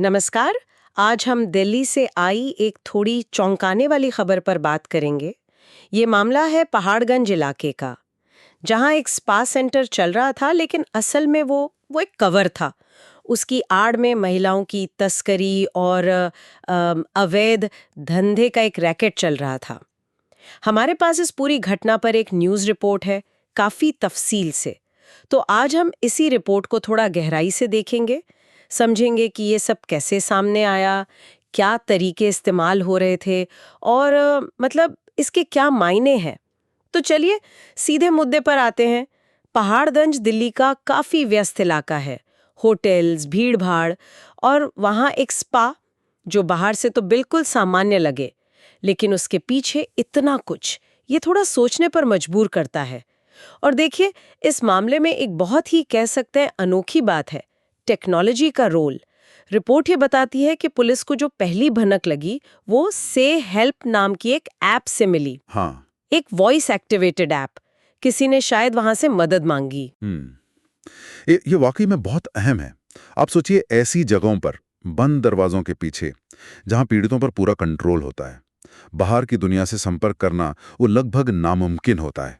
नमस्कार। आज हम दिल्ली से आई एक थोड़ी चौंकाने वाली खबर पर बात करेंगे। ये मामला है पहाड़गंज इलाके का, जहां एक स्पा सेंटर चल रहा था, लेकिन असल में वो एक कवर था। उसकी आड़ में महिलाओं की तस्करी और अवैध धंधे का एक रैकेट चल रहा था। हमारे पास इस पूरी घटना पर एक न्यूज़ रिपोर्ट है, काफी तफसील से। तो आज हम इसी रिपोर्ट को थोड़ा गहराई से देखेंगे, समझेंगे कि ये सब कैसे सामने आया, क्या तरीके इस्तेमाल हो रहे थे और मतलब इसके क्या मायने हैं। तो चलिए सीधे मुद्दे पर आते हैं। पहाड़गंज दिल्ली का काफी व्यस्त इलाका है, होटल्स, भीड़-भाड़ और वहाँ एक स्पा, जो बाहर से तो बिल्कुल सामान्य लगे, लेकिन उसके पीछे इतना कुछ, ये थोड़ा सोचने पर मजबूर करता है। और देखिए, इस मामले में एक बहुत ही कह सकते हैं अनोखी बात है, टेक्नोलॉजी का रोल। रिपोर्ट ये बताती है कि पुलिस को जो पहली भनक लगी वो से हेल्प नाम की एक ऐप से मिली। हाँ। एक वॉइस एक्टिवेटेड ऐप। किसी ने शायद वहां से मदद मांगी। ये वाकई में बहुत अहम है। आप सोचिए, ऐसी जगहों पर बंद दरवाजों के पीछे जहां पीड़ितों पर पूरा कंट्रोल होता है, बाहर की दुनिया से संपर्क करना वो लगभग नामुमकिन होता है।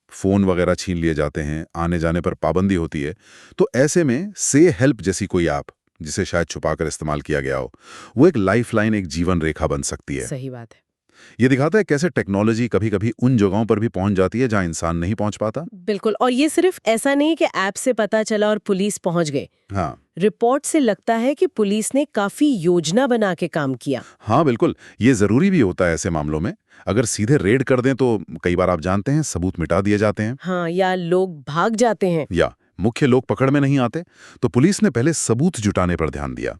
फोन वगैरह छीन लिए जाते हैं, आने जाने पर पाबंदी होती है। तो ऐसे में से हेल्प जैसी कोई ऐप, जिसे शायद छुपाकर इस्तेमाल किया गया हो, वो एक लाइफलाइन, एक जीवन रेखा बन सकती है। सही बात है। ये दिखाता है कैसे टेक्नोलॉजी कभी-कभी उन जगहों पर भी पहुंच जाती है जहां इंसान नहीं पहुंच पाता। बिल्कुल। और ये सिर्फ ऐसा नहीं कि ऐप से पता चला और पुलिस पहुंच गए। हाँ। रिपोर्ट से लगता है कि पुलिस ने काफी योजना बना के काम किया। हाँ बिल्कुल, ये जरूरी भी होता है ऐसे मामलों में। अगर सीधे रेड कर दें तो कई बार आप जानते हैं सबूत मिटा दिए जाते हैं, हाँ, या लोग भाग जाते हैं। या मुख्य लोग पकड़ में नहीं आते। तो पुलिस ने पहले सबूत जुटाने पर ध्यान दिया।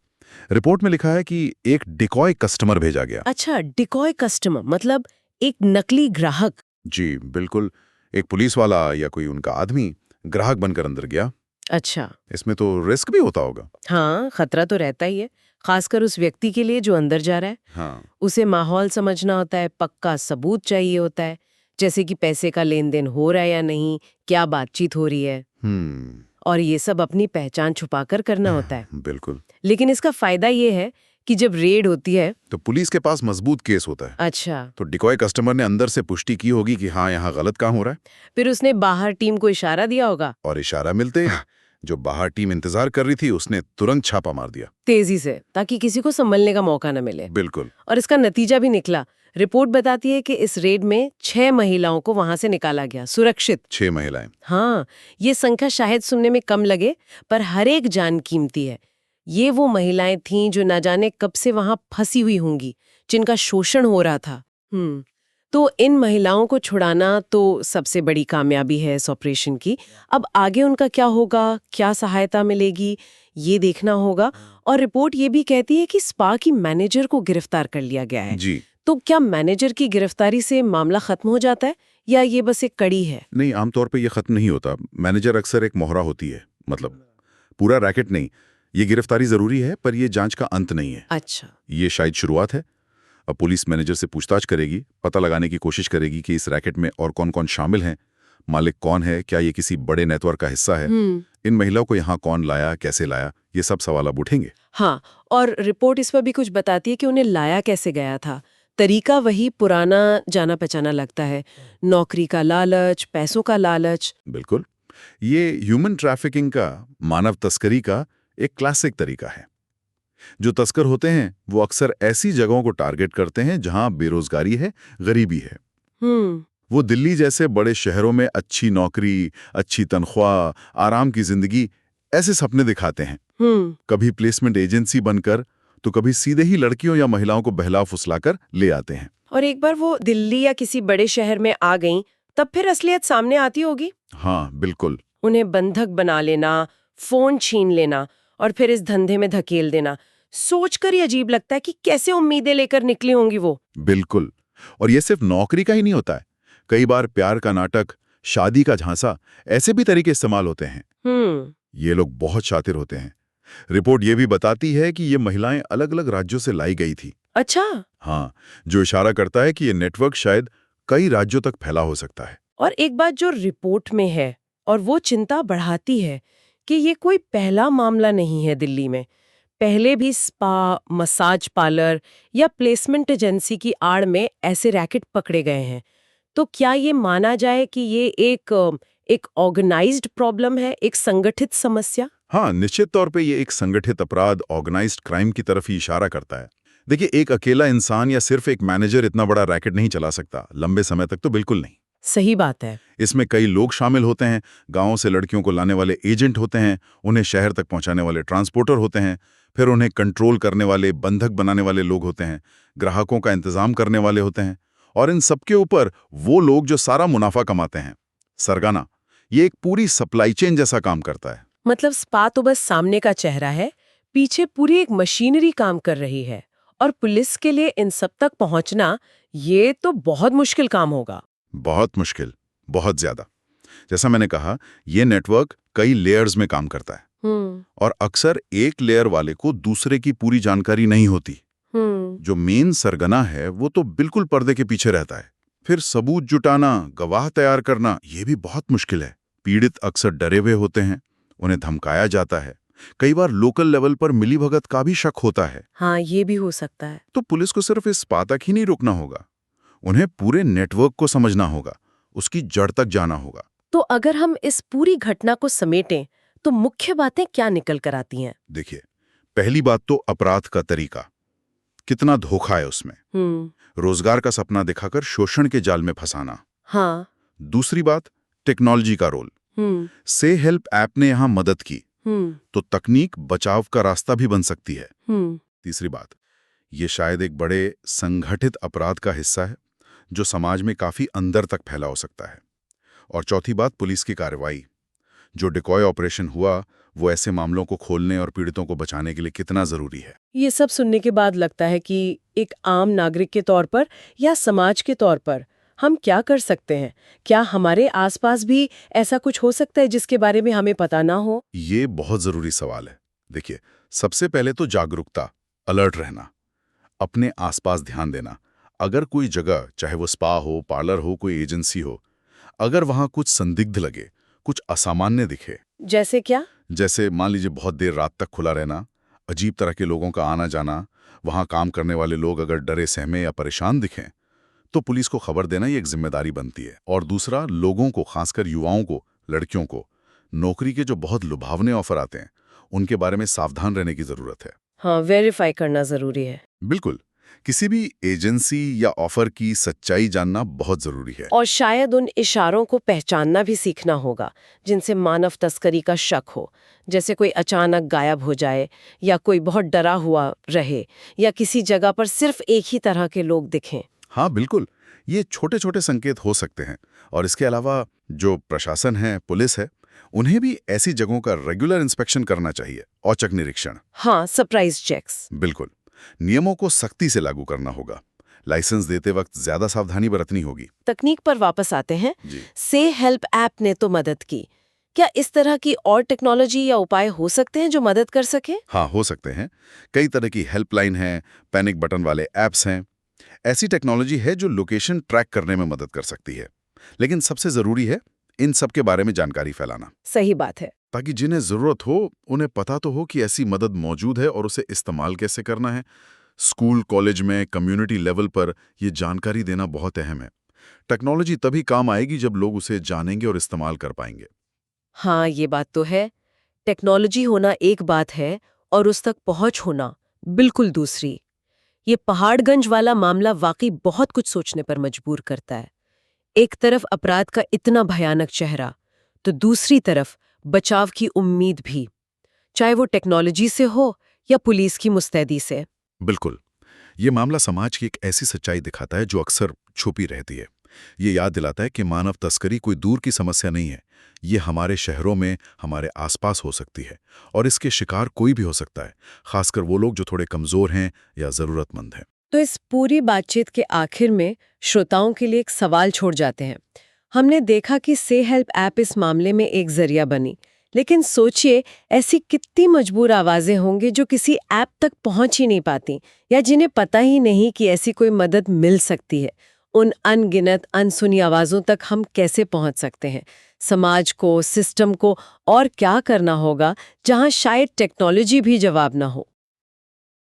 रिपोर्ट में लिखा है कि एक डिकॉय कस्टमर भेजा गया। अच्छा, डिकॉय कस्टमर मतलब एक नकली ग्राहक। जी बिल्कुल, एक पुलिस वाला या कोई उनका आदमी ग्राहक बनकर अंदर गया। अच्छा। इसमें तो रिस्क भी होता होगा। हाँ, खतरा तो रहता ही है, खासकर उस व्यक्ति के लिए जो अंदर जा रहा है। हाँ। उसे माहौल समझना होता है, पक्का सबूत चाहिए होता है, जैसे कि पैसे का लेन देन हो रहा है या नहीं, क्या बातचीत हो रही है। और ये सब अपनी पहचान छुपाकर करना होता है। बिल्कुल। लेकिन इसका फायदा ये है कि जब रेड होती है तो पुलिस के पास मजबूत केस होता है। अच्छा, तो डिकॉय कस्टमर ने अंदर से पुष्टि की होगी कि हाँ, यहाँ गलत काम हो रहा है। फिर उसने बाहर टीम को इशारा दिया होगा। और इशारा मिलते जो बाहर टीम इंतजार कर रही थी उसने तुरंत छापा मार दिया, तेजी से, ताकि किसी को संभलने का मौका न मिले। बिल्कुल। और इसका नतीजा भी निकला। रिपोर्ट बताती है कि इस रेड में 6 महिलाओं को वहां से निकाला गया, सुरक्षित। 6 महिलाएं। हाँ, ये संख्या शायद सुनने में कम लगे, पर हर एक जान कीमती है। ये वो महिलाएं थीं जो न जाने कब से वहां फंसी हुई होंगी, जिनका शोषण हो रहा था। तो इन महिलाओं को छुड़ाना तो सबसे बड़ी कामयाबी है इस ऑपरेशन की। अब आगे उनका क्या होगा, क्या सहायता मिलेगी, ये देखना होगा। और रिपोर्ट ये भी कहती है कि स्पा की मैनेजर को गिरफ्तार कर लिया गया है। जी। तो क्या मैनेजर की गिरफ्तारी से मामला खत्म हो जाता है, या ये बस एक कड़ी है? नहीं, आमतौर पे ये खत्म नहीं होता। मैनेजर अक्सर एक मोहरा होती है, मतलब पूरा रैकेट नहीं। ये गिरफ्तारी जरूरी है, पर ये जांच का अंत नहीं है। अच्छा। ये शायद शुरुआत है। अब पुलिस मैनेजर से पूछताछ करेगी, पता लगाने की कोशिश करेगी कि इस रैकेट में और कौन कौन शामिल हैं, मालिक कौन है, क्या ये किसी बड़े नेटवर्क का हिस्सा है, इन महिलाओं को यहाँ कौन लाया, कैसे लाया, ये सब सवाल अब उठेंगे। हाँ, और रिपोर्ट इस पर भी कुछ बताती है कि उन्हें लाया कैसे गया था। तरीका वही पुराना जाना पहचाना लगता है, नौकरी का लालच, पैसों का लालच। बिल्कुल, ये ह्यूमन ट्रैफिकिंग का, मानव तस्करी का एक क्लासिक तरीका है। जो तस्कर होते हैं वो अक्सर ऐसी जगहों को टारगेट करते हैं जहां बेरोजगारी है, गरीबी है। वो दिल्ली जैसे बड़े शहरों में अच्छी नौकरी, अच्छी तनख्वाह, आराम की जिंदगी, ऐसे सपने दिखाते हैं। कभी प्लेसमेंट एजेंसी बनकर, तो कभी सीधे ही लड़कियों या महिलाओं को बहला फुसलाकर ले आते हैं। और एक बार वो दिल्ली या किसी बड़े शहर में आ गईं, तब फिर असलियत सामने आती होगी। हाँ बिल्कुल। उन्हें बंधक बना लेना, फोन छीन लेना और फिर इस धंधे में धकेल देना, सोचकर ही अजीब लगता है कि कैसे उम्मीदें लेकर निकली होंगी वो। बिल्कुल। और ये सिर्फ नौकरी का ही नहीं होता है, कई बार प्यार का नाटक, शादी का झांसा, ऐसे भी तरीके इस्तेमाल होते हैं। ये लोग बहुत शातिर होते हैं। रिपोर्ट ये भी बताती है कि ये महिलाएं अलग-अलग राज्यों से लाई गई थी। अच्छा। हाँ, जो इशारा करता है कि ये नेटवर्क शायद कई राज्यों तक फैला हो सकता है। और एक बात जो रिपोर्ट में है और वो चिंता बढ़ाती है कि ये कोई पहला मामला नहीं है दिल्ली में। पहले भी स्पा, मसाज पार्लर या प्लेसमेंट एजेंसी की आड़ में ऐसे रैकेट पकड़े गए हैं। तो क्या ये माना जाए कि ये एक ऑर्गेनाइज्ड प्रॉब्लम है, एक संगठित समस्या? हाँ, निश्चित तौर पे ये एक संगठित अपराध, ऑर्गेनाइज्ड क्राइम की तरफ ही इशारा करता है। देखिए, एक अकेला इंसान या सिर्फ एक मैनेजर इतना बड़ा रैकेट नहीं चला सकता, लंबे समय तक तो बिल्कुल नहीं। सही बात है। इसमें कई लोग शामिल होते हैं। गांवों से लड़कियों को लाने वाले एजेंट होते हैं, उन्हें शहर तक पहुंचाने वाले ट्रांसपोर्टर होते हैं, फिर उन्हें कंट्रोल करने वाले, बंधक बनाने वाले लोग होते हैं, ग्राहकों का इंतजाम करने वाले होते हैं, और इन सबके ऊपर वो लोग जो सारा मुनाफा कमाते हैं। सरगना ये एक पूरी सप्लाई चेन जैसा काम करता है। मतलब स्पा तो बस सामने का चेहरा है, पीछे पूरी एक मशीनरी काम कर रही है, और पुलिस के लिए इन सब तक पहुंचना ये तो बहुत मुश्किल काम होगा। बहुत मुश्किल, बहुत ज्यादा। जैसा मैंने कहा, ये नेटवर्क कई लेयर्स में काम करता है, और अक्सर एक लेयर वाले को दूसरे की पूरी जानकारी नहीं होती। जो मेन सरगना है वो तो बिल्कुल पर्दे के पीछे रहता है। फिर सबूत जुटाना, गवाह तैयार करना, ये भी बहुत मुश्किल है। पीड़ित अक्सर डरे हुए होते हैं, उन्हें धमकाया जाता है, कई बार लोकल लेवल पर मिलीभगत का भी शक होता है। हाँ, ये भी हो सकता है। तो पुलिस को सिर्फ इस बात तक ही नहीं रुकना होगा, उन्हें पूरे नेटवर्क को समझना होगा, उसकी जड़ तक जाना होगा। तो अगर हम इस पूरी घटना को समेटें तो मुख्य बातें क्या निकल कर आती हैं? देखिए, पहली बात तो अपराध का तरीका, कितना धोखा है उसमें। रोजगार का सपना दिखाकर शोषण के जाल में फंसाना। हाँ। दूसरी बात, टेक्नोलॉजी का रोल। से हेल्प ऐप ने यहां मदद की, तो तकनीक बचाव का रास्ता भी बन सकती है। तीसरी बात, ये शायद एक बड़े संगठित अपराध का हिस्सा है जो समाज में काफी अंदर तक फैला हो सकता है। और चौथी बात, पुलिस की कार्रवाई। जो डिकॉय ऑपरेशन हुआ वो ऐसे मामलों को खोलने और पीड़ितों को बचाने के लिए कितना जरूरी है। ये सब सुनने के बाद लगता है कि एक आम नागरिक के तौर पर या समाज के तौर पर हम क्या कर सकते हैं? क्या हमारे आसपास भी ऐसा कुछ हो सकता है जिसके बारे में हमें पता ना हो? ये बहुत जरूरी सवाल है। देखिए, सबसे पहले तो जागरूकता, अलर्ट रहना, अपने आसपास ध्यान देना। अगर कोई जगह, चाहे वो स्पा हो, पार्लर हो, कोई एजेंसी हो, अगर वहां कुछ संदिग्ध लगे, कुछ असामान्य दिखे, जैसे क्या? जैसे मान लीजिए बहुत देर रात तक खुला रहना, अजीब तरह के लोगों का आना जाना, वहां काम करने वाले लोग अगर डरे सहमे या परेशान दिखें, तो पुलिस को खबर देना ये एक जिम्मेदारी बनती है। और दूसरा, लोगों को, खासकर युवाओं को, लड़कियों को, नौकरी के जो बहुत लुभावने ऑफर आते हैं उनके बारे में सावधान रहने की जरूरत है। हाँ, वेरीफाई करना जरूरी है। बिल्कुल, किसी भी एजेंसी या ऑफर की सच्चाई जानना बहुत जरूरी है। और शायद उन इशारों को पहचानना भी सीखना होगा जिनसे मानव तस्करी का शक हो, जैसे कोई अचानक गायब हो जाए, या कोई बहुत डरा हुआ रहे, या किसी जगह पर सिर्फ एक ही तरह के लोग दिखें। हाँ बिल्कुल, ये छोटे छोटे संकेत हो सकते हैं। और इसके अलावा जो प्रशासन है, पुलिस है, उन्हें भी ऐसी जगहों का रेगुलर इंस्पेक्शन करना चाहिए, औचक निरीक्षण। हाँ, सरप्राइज चेक्स। बिल्कुल, नियमों को सख्ती से लागू करना होगा। लाइसेंस देते वक्त ज्यादा सावधानी बरतनी होगी। तकनीक पर वापस आते हैं। जी। से हेल्प ऐप ने तो मदद की, क्या इस तरह की और टेक्नोलॉजी या उपाय हो सकते हैं जो मदद कर सके? हाँ, हो सकते हैं। कई तरह की हेल्पलाइन हैं, पैनिक बटन वाले ऐप्स हैं। ऐसी टेक्नोलॉजी है जो लोकेशन ट्रैक करने में मदद कर सकती है। लेकिन सबसे जरूरी है इन सब के बारे में जानकारी फैलाना। सही बात है। ताकि जिन्हें जरूरत हो उन्हें पता तो हो कि ऐसी मदद मौजूद है और उसे इस्तेमाल कैसे करना है। स्कूल, कॉलेज में, कम्युनिटी लेवल पर ये जानकारी देना बहुत अहम है। टेक्नोलॉजी तभी काम आएगी जब लोग उसे जानेंगे और इस्तेमाल कर पाएंगे। हाँ, ये बात तो है। टेक्नोलॉजी होना एक बात है और उस तक पहुंच होना बिल्कुल दूसरी। ये पहाड़गंज वाला मामला वाकई बहुत कुछ सोचने पर मजबूर करता है। एक तरफ अपराध का इतना भयानक चेहरा, तो दूसरी तरफ बचाव की उम्मीद भी, चाहे वो टेक्नोलॉजी से हो या पुलिस की मुस्तैदी से। बिल्कुल, ये मामला समाज की एक ऐसी सच्चाई दिखाता है जो अक्सर छुपी रहती है। ये याद दिलाता है कि मानव तस्करी कोई दूर की समस्या नहीं है। ये हमारे शहरों में, हमारे आसपास हो सकती है, और इसके शिकार कोई भी हो सकता है, खासकर वो लोग जो थोड़े कमजोर हैं या जरूरतमंद हैं। तो इस पूरी बातचीत के आखिर में श्रोताओं के लिए एक सवाल छोड़ जाते हैं। हमने देखा कि से हेल्प ऐप इस मामले में एक जरिया बनी, लेकिन सोचिए ऐसी कितनी मजबूर आवाजें होंगी जो किसी ऐप तक पहुंच ही नहीं पाती, या जिन्हें पता ही नहीं कि ऐसी कोई मदद मिल सकती है। उन अनगिनत अनसुनी आवाजों तक हम कैसे पहुंच सकते हैं? समाज को, सिस्टम को और क्या करना होगा जहां शायद टेक्नोलॉजी भी जवाब ना हो?